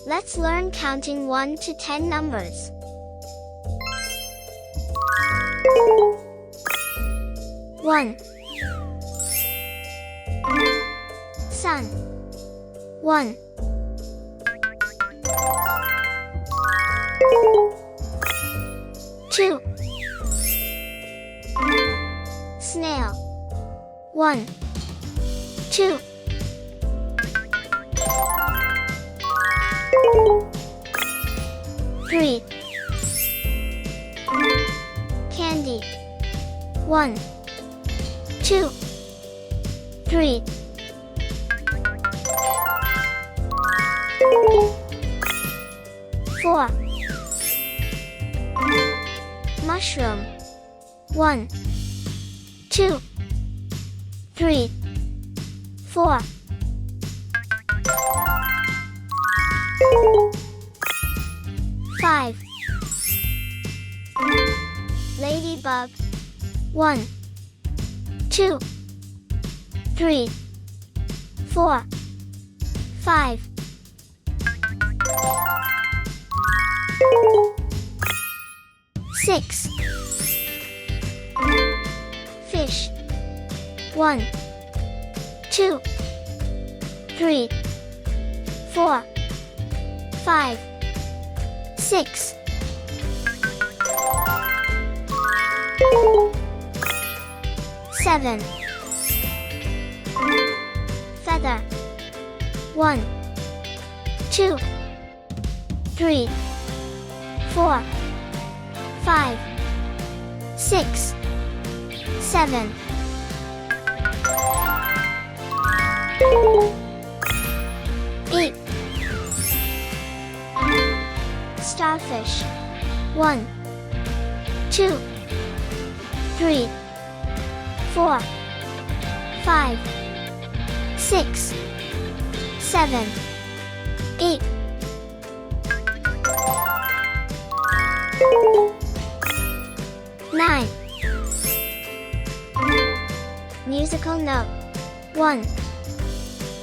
Let's learn counting 1 to 10 numbers. 1. Sun. 1. 2. Snail. 1. 2. 3. Candy. 1. 2. 3. 4. Mushroom. 1. 2. 3. 4. 5. Ladybug. 1. 2. 3. 4. 5. 6. Fish. 1. 2. 3. 4. 5. 6. 7. Feather. 1. 2. 3. 4. 5. 6. 7. 8. Starfish. 1. 2. 3. 4. 5. 6. 7. 8. 9. Musical note. 1.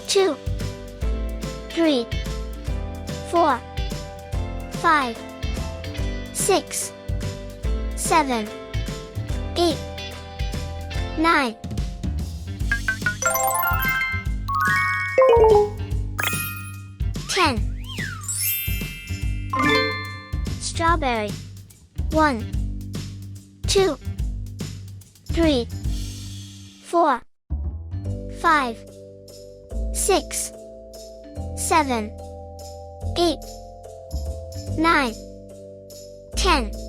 2. 3. 4. 5. 6. 7. 8. 9. 10. Strawberry. 1. 2. 3. 4. 5. 6. 7. 8. 9. 10.